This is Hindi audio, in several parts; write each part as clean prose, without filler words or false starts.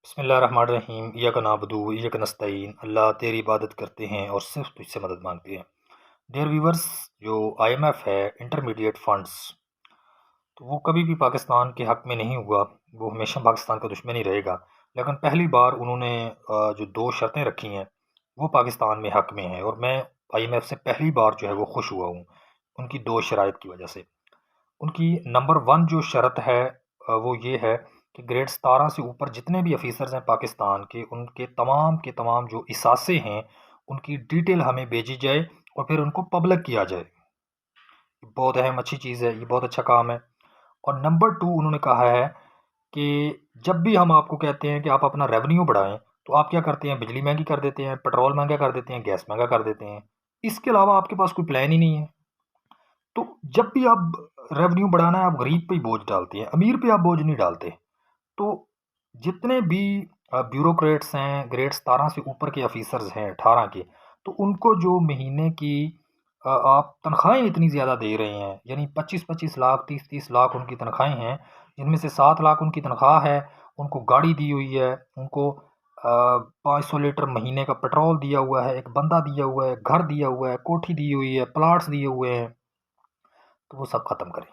बिस्मिल्लाहिर्रहमानिर्रहीम इय्याका नअबुदु व इय्याका नस्तईन। अल्लाह तेरी इबादत करते हैं और सिर्फ तुझसे मदद मांगते हैं। डियर व्यूवर्स, जो आईएमएफ है, इंटरमीडिएट फंड्स, तो वो कभी भी पाकिस्तान के हक़ में नहीं हुआ। वो हमेशा पाकिस्तान का दुश्मन ही रहेगा। लेकिन पहली बार उन्होंने जो 2 शर्तें रखी हैं, वो पाकिस्तान में हक़ में हैं और मैं आईएमएफ से पहली बार जो है वो खुश हुआ हूँ, उनकी 2 शराइत की वजह से। उनकी नंबर 1 जो शर्त है वो ये है कि ग्रेड 17 से ऊपर जितने भी ऑफ़िसर्स हैं पाकिस्तान के, उनके तमाम के तमाम जो इसासे हैं, उनकी डिटेल हमें भेजी जाए और फिर उनको पब्लिक किया जाए। बहुत अहम अच्छी चीज़ है, ये बहुत अच्छा काम है। और नंबर 2 उन्होंने कहा है कि जब भी हम आपको कहते हैं कि आप अपना रेवेन्यू बढ़ाएँ, तो आप क्या करते हैं? बिजली महँगी कर देते हैं, पेट्रोल महँगा कर देते हैं, गैस महँगा कर देते हैं। इसके अलावा आपके पास कोई प्लान ही नहीं है। तो जब भी आप रेवेन्यू बढ़ाना है, आप गरीब पे ही बोझ डालते हैं, अमीर पे आप बोझ नहीं डालते। तो जितने भी ब्यूरोक्रेट्स हैं, ग्रेड 17 से ऊपर के ऑफ़िसर्स हैं 18 के, तो उनको जो महीने की आप तनख्वाहें इतनी ज़्यादा दे रहे हैं, यानी 25-25 लाख, 30-30 लाख उनकी तनख्वाहें हैं, जिनमें से 7 लाख उनकी तनख्वाह है, उनको गाड़ी दी हुई है, उनको 500 लीटर महीने का पेट्रोल दिया हुआ है, एक बंदा दिया हुआ है, घर दिया हुआ है, कोठी दी हुई है, प्लॉट्स दिए हुए हैं, तो वो सब ख़त्म करें।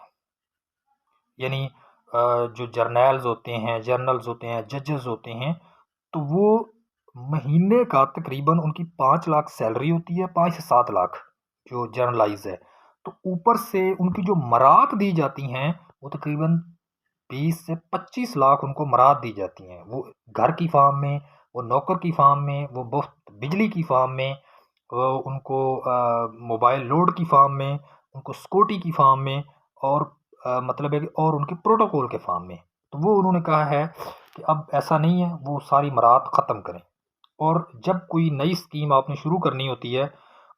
यानी जो जर्नल्स होते हैं, जजेस होते हैं, तो वो महीने का तकरीबन उनकी 5 लाख सैलरी होती है, 5 से 7 लाख जो जर्नलाइज़ है। तो ऊपर से उनकी जो मरात दी जाती हैं, वो तकरीबन 20 से 25 लाख उनको मरात दी जाती हैं। वो घर की फ़ार्म में, वो नौकर की फ़ार्म में, वो मुफ़्त बिजली की फ़ार्म में, उनको मोबाइल लोड की फ़ार्म में, उनको सिक्योरिटी की फ़ार्म में और मतलब है कि और उनके प्रोटोकॉल के फ़ार्म में। तो वो उन्होंने कहा है कि अब ऐसा नहीं है, वो सारी मरात ख़त्म करें। और जब कोई नई स्कीम आपने शुरू करनी होती है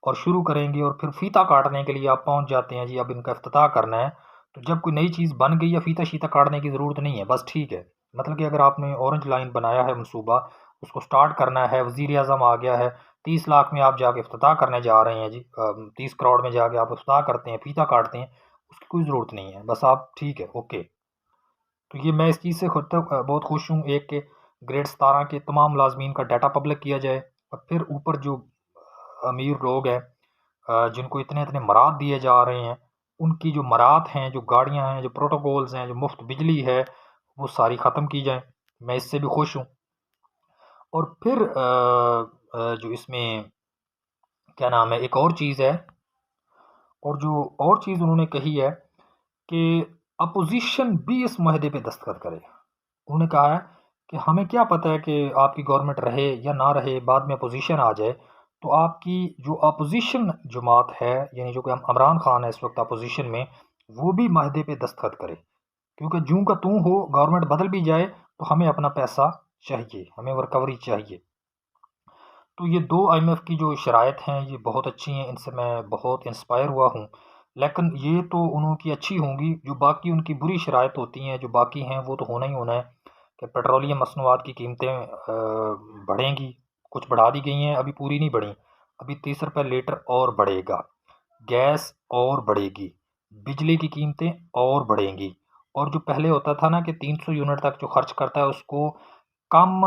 और शुरू करेंगे और फिर फीता काटने के लिए आप पहुंच जाते हैं जी, अब इनका इफ्तिताह करना है। तो जब कोई नई चीज़ बन गई या फीता-शीता काटने की ज़रूरत नहीं है, बस ठीक है। मतलब कि अगर आपने ऑरेंज लाइन बनाया है मनसूबा, उसको स्टार्ट करना है, वज़ीर-ए-आज़म आ गया है, 30 लाख में आप जाके इफ्तिताह करने जा रहे हैं जी, 30 करोड़ में जाके आप इफ्तिताह करते हैं, फीता काटते हैं, उसकी कोई ज़रूरत नहीं है। बस आप ठीक है, ओके। तो ये मैं इस चीज़ से खुद तक बहुत खुश हूँ, एक के ग्रेड 17 के तमाम मुलाज़मीन का डाटा पब्लिक किया जाए और फिर ऊपर जो अमीर लोग हैं, जिनको इतने-इतने मरात दिए जा रहे हैं, उनकी जो मरात हैं, जो गाड़ियाँ हैं, जो प्रोटोकॉल्स हैं, जो मुफ़्त बिजली है, वो सारी ख़त्म की जाएँ। मैं इससे भी खुश हूँ। और फिर जो इसमें क्या नाम है, एक और चीज़ है और जो और चीज़ उन्होंने कही है कि अपोज़िशन भी इस मुआहदे पे दस्तखत करे। उन्होंने कहा है कि हमें क्या पता है कि आपकी गवर्नमेंट रहे या ना रहे, बाद में अपोज़िशन आ जाए, तो आपकी जो अपोज़िशन जमात है, यानी जो कि हम इमरान खान है इस वक़्त अपोज़िशन में, वो भी माहदे पे दस्तखत करे। क्योंकि ज्यों का त्यों हो, गवर्नमेंट बदल भी जाए, तो हमें अपना पैसा चाहिए, हमें वो रिकवरी चाहिए। तो ये 2 आईएमएफ की जो शराइत हैं, ये बहुत अच्छी हैं, इनसे मैं बहुत इंस्पायर हुआ हूँ। लेकिन ये तो उनकी अच्छी होंगी, जो बाकी उनकी बुरी शराइत होती हैं, जो बाकी हैं, वो तो होना ही होना है कि पेट्रोलियम मसनूआत की कीमतें बढ़ेंगी, कुछ बढ़ा दी गई हैं, अभी पूरी नहीं बढ़ी। अभी 30 रुपए लीटर और बढ़ेगा, गैस और बढ़ेगी, बिजली की कीमतें और बढ़ेंगी और जो पहले होता था ना कि 300 यूनिट तक जो खर्च करता है, उसको कम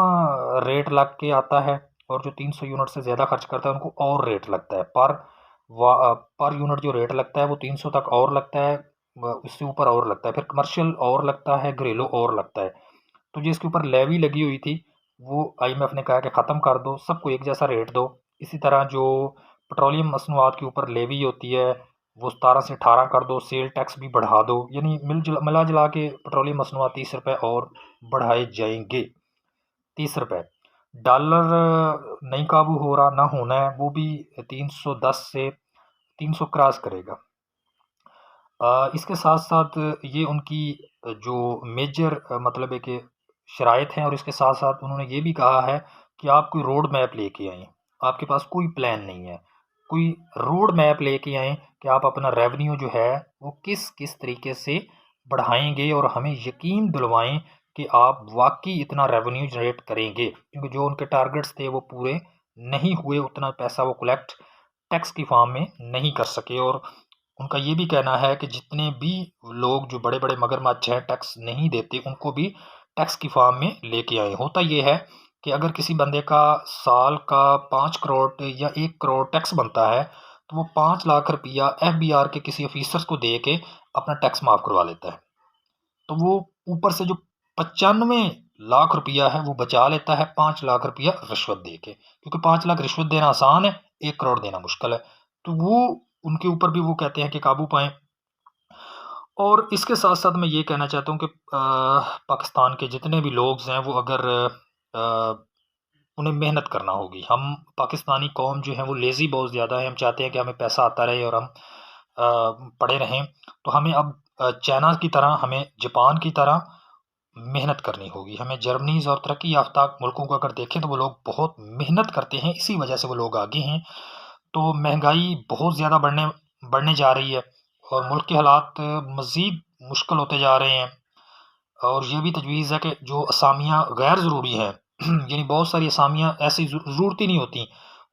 रेट लग के आता है और जो 300 यूनिट से ज़्यादा खर्च करता है उनको और रेट लगता है। पर यूनिट जो रेट लगता है वो 300 तक और लगता है, उससे ऊपर और लगता है, फिर कमर्शियल और लगता है, घरेलू और लगता है। तो जिसके ऊपर लेवी लगी हुई थी, वो आईएमएफ ने कहा कि ख़त्म कर दो, सबको एक जैसा रेट दो। इसी तरह जो पेट्रोलियम मसनूआत के ऊपर लेवी होती है, वो 17 से 18 कर दो, सेल टैक्स भी बढ़ा दो, यानी मिला जुला के पेट्रोलियम मसनूआत 30 रुपए और बढ़ाए जाएंगे। 30 रुपए। डॉलर नहीं काबू हो रहा, ना होना है, वो भी 310 से 300 क्रॉस करेगा। इसके साथ-साथ ये उनकी जो मेजर मतलब है कि शराइत हैं और इसके साथ-साथ उन्होंने ये भी कहा है कि आप कोई रोड मैप लेके आएँ। आपके पास कोई प्लान नहीं है। कोई रोड मैप लेके आएँ कि आप अपना रेवेन्यू जो है, वो किस-किस तरीके से बढ़ाएँगे और हमें यकीन दिलवाएँ कि आप वाक़ई इतना रेवेन्यू जनरेट करेंगे। क्योंकि जो उनके टारगेट्स थे, वो पूरे नहीं हुए, उतना पैसा वो कलेक्ट टैक्स की फ़ॉर्म में नहीं कर सके और उनका ये भी कहना है कि जितने भी लोग जो बड़े-बड़े मगरमच्छ हैं, टैक्स नहीं देते, उनको भी टैक्स की फॉर्म में लेके आए। होता ये है कि अगर किसी बंदे का साल का 5 करोड़ या 1 करोड़ टैक्स बनता है, तो वो 5 लाख रुपया एफबीआर के किसी ऑफिसर्स को दे के अपना टैक्स माफ़ करवा लेता है। तो वो ऊपर से जो 95 लाख रुपया है वो बचा लेता है 5 लाख रुपया रिश्वत दे के, क्योंकि 5 लाख रिश्वत देना आसान है, 1 करोड़ देना मुश्किल है। तो वो उनके ऊपर भी वो कहते हैं कि काबू पाएँ। और इसके साथ-साथ मैं ये कहना चाहता हूँ कि पाकिस्तान के जितने भी लोग हैं वो अगर उन्हें मेहनत करना होगी। हम पाकिस्तानी कौम जो है वो लेज़ी बहुत ज़्यादा है, हम चाहते हैं कि हमें पैसा आता रहे और हम पड़े रहें। तो हमें अब चाइना की तरह, हमें जापान की तरह मेहनत करनी होगी। हमें जर्मनीज़ और तरक्की याफ़्ता मुल्कों को अगर देखें तो वो लोग बहुत मेहनत करते हैं, इसी वजह से वो लोग आगे हैं। तो महँगाई बहुत ज़्यादा बढ़ने बढ़ने जा रही है और मुल्क के हालात मज़ीद मुश्किल होते जा रहे हैं। और ये भी तजवीज़ है कि जो असामियाँ गैर ज़रूरी हैं यानी बहुत सारी असामियाँ ऐसी ज़रूरत ही नहीं होती,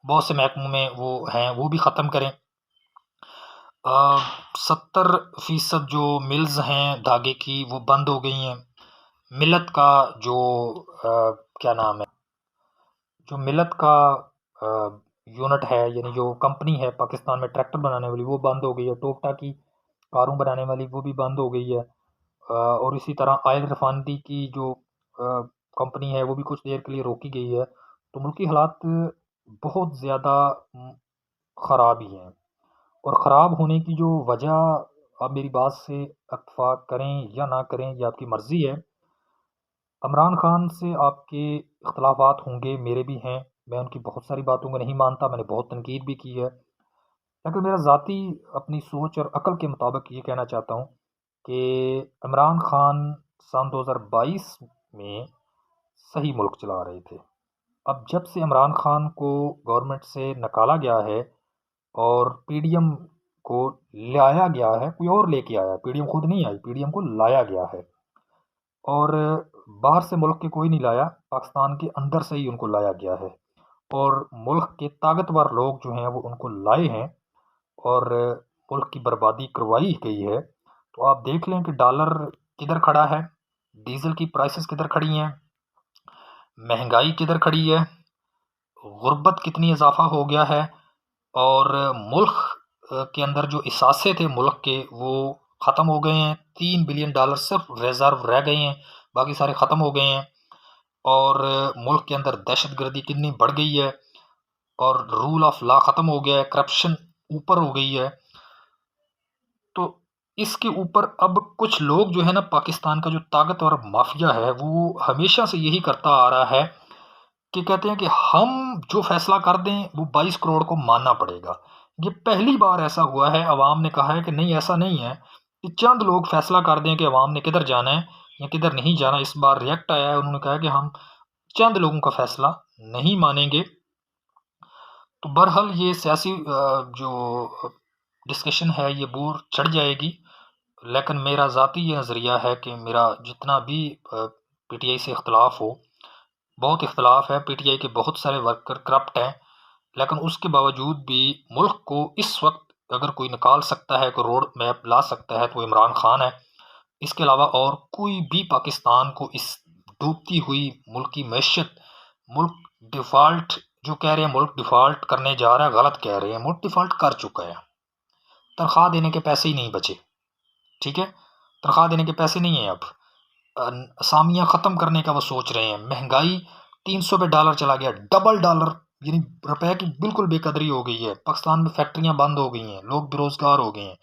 बहुत से महकमों में वो हैं, वो भी ख़त्म करें। 70% जो मिल्स हैं धागे की वो बंद हो गई हैं। मिल्लत का जो क्या नाम है, जो मिल्लत का यूनिट है, यानी जो कंपनी है पाकिस्तान में ट्रैक्टर बनाने वाली, वो बंद हो गई है। टोयोटा की कारों बनाने वाली वो भी बंद हो गई है। और इसी तरह ऑयल रिफाइनरी की जो कंपनी है वो भी कुछ देर के लिए रोकी गई है। तो मुल्की हालात बहुत ज़्यादा ख़राब ही हैं। और ख़राब होने की जो वजह, आप मेरी बात से इत्तेफ़ाक करें या ना करें ये आपकी मर्ज़ी है। इमरान खान से आपके इख्तिलाफ़ात होंगे, मेरे भी हैं। मैं उनकी बहुत सारी बातों को नहीं मानता, मैंने बहुत तनकीद भी की है। लेकिन मेरा ज़ाती अपनी सोच और अक़ल के मुताबिक ये कहना चाहता हूँ कि इमरान खान सन 2022 में सही मुल्क चला रहे थे। अब जब से इमरान खान को गवर्नमेंट से निकाला गया है और पीडीएम को लाया गया है, कोई और लेके आया है, पीडीएम खुद नहीं आई, पीडीएम को लाया गया है। और बाहर से मुल्क के कोई नहीं लाया, पाकिस्तान के अंदर से ही उनको लाया गया है। और मुल्क के ताकतवर लोग जो हैं वो उनको लाए हैं और मुल्क की बर्बादी करवाई गई है। तो आप देख लें कि डॉलर किधर खड़ा है, डीज़ल की प्राइसेस किधर खड़ी हैं, महंगाई किधर खड़ी है, गुर्बत कितनी इजाफ़ा हो गया है। और मुल्क के अंदर जो इसासे थे मुल्क के वो ख़त्म हो गए हैं। $3 बिलियन सिर्फ रिज़र्व रह गए हैं, बाकी सारे ख़त्म हो गए हैं। और मुल्क के अंदर दहशतगर्दी कितनी बढ़ गई है और रूल ऑफ लॉ ख़त्म हो गया है, करप्शन ऊपर हो गई है। तो इसके ऊपर अब कुछ लोग जो है ना, पाकिस्तान का जो ताकतवर माफिया है वो हमेशा से यही करता आ रहा है कि कहते हैं कि हम जो फैसला कर दें वो 22 करोड़ को मानना पड़ेगा। ये पहली बार ऐसा हुआ है, अवाम ने कहा है कि नहीं ऐसा नहीं है कि चंद लोग फैसला कर दें कि अवाम ने किधर जाना है या किधर नहीं जाना। इस बार रिएक्ट आया है, उन्होंने कहा कि हम चंद लोगों का फैसला नहीं मानेंगे। तो बहरहाल ये सियासी जो डिस्कशन है ये बोर चढ़ जाएगी। लेकिन मेरा ज़ाती ये नज़रिया है कि मेरा जितना भी पीटीआई से इख्तलाफ हो, बहुत इख्तलाफ है, पीटीआई के बहुत सारे वर्कर करप्ट हैं, लेकिन उसके बावजूद भी मुल्क को इस वक्त अगर कोई निकाल सकता है, कोई रोड मैप ला सकता है तो वो इमरान खान है। इसके अलावा और कोई भी पाकिस्तान को इस डूबती हुई मुल्क की मैशत, मुल्क डिफ़ॉल्ट जो कह रहे हैं मुल्क डिफ़ॉल्ट करने जा रहा है, गलत कह रहे हैं, मुल्क डिफ़ॉल्ट कर चुका है। तनख्वाह देने के पैसे ही नहीं बचे, ठीक है? तनख्वाह देने के पैसे नहीं हैं अब। असामियाँ ख़त्म करने का वो सोच रहे हैं। महंगाई 300 पे डॉलर चला गया, डबल डॉलर, यानी रुपए की बिल्कुल बेकदरी हो गई है। पाकिस्तान में फैक्ट्रियाँ बंद हो गई हैं, लोग बेरोज़गार हो गए हैं।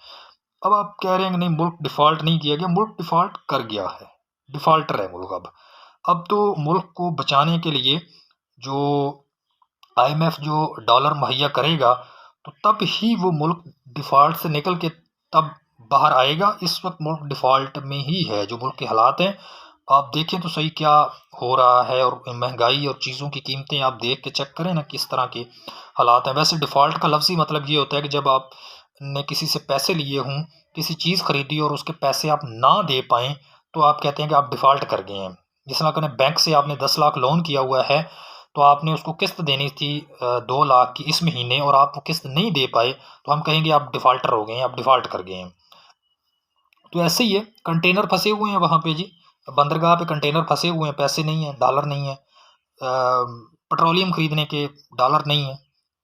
अब आप कह रहे हैं कि नहीं मुल्क डिफ़ॉल्ट नहीं किया गया, मुल्क डिफ़ॉल्ट कर गया है, डिफ़ॉल्टर है मुल्क अब। अब तो मुल्क को बचाने के लिए जो आईएमएफ जो डॉलर मुहैया करेगा, तो तब ही वो मुल्क डिफ़ॉल्ट से निकल के तब बाहर आएगा। इस वक्त मुल्क डिफ़ॉल्ट में ही है। जो मुल्क के हालात हैं आप देखें तो सही क्या हो रहा है, और महंगाई और चीज़ों की कीमतें आप देख के चेक करें ना किस तरह के हालात हैं। वैसे डिफ़ॉल्ट का लफ्ज़ी मतलब ये होता है कि जब आपने किसी से पैसे लिए हों, किसी चीज़ खरीदी और उसके पैसे आप ना दे पाएँ, तो आप कहते हैं कि आप डिफ़ॉल्ट कर गए हैं। जिस तरह कने बैंक से आपने 10 लाख लोन किया हुआ है, तो आपने उसको किस्त देनी थी 2 लाख की इस महीने, और आप वो किस्त नहीं दे पाए, तो हम कहेंगे आप डिफ़ॉल्टर हो गए हैं, आप डिफ़ॉल्ट कर गए हैं। तो ऐसे ही है, कंटेनर फँसे हुए हैं वहाँ पे जी। बंदरगाह पे कंटेनर फँसे हुए हैं, पैसे नहीं हैं, डॉलर नहीं है, पेट्रोलियम खरीदने के डॉलर नहीं है,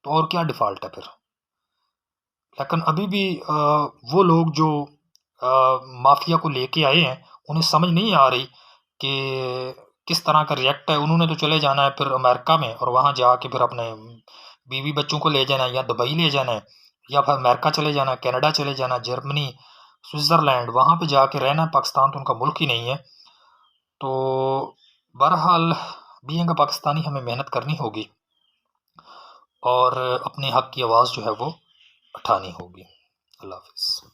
तो और क्या डिफ़ॉल्ट है फिर? लेकिन अभी भी वो लोग जो माफ़िया को लेके आए हैं, उन्हें समझ नहीं आ रही कि किस तरह का रिएक्ट है। उन्होंने तो चले जाना है फिर अमेरिका में और वहाँ जाके फिर अपने बीवी-बच्चों को ले जाना है, या दुबई ले जाना है, या फिर अमेरिका चले जाना है, कनाडा चले जाना है, जर्मनी, स्विट्ज़रलैंड, वहाँ पे जाके रहना है। पाकिस्तान तो उनका मुल्क ही नहीं है। तो बहरहाल बीइंग अ पाकिस्तानी हमें मेहनत करनी होगी और अपने हक़ की आवाज़ जो है वो उठानी होगी। अल्लाह हाफ़िज़।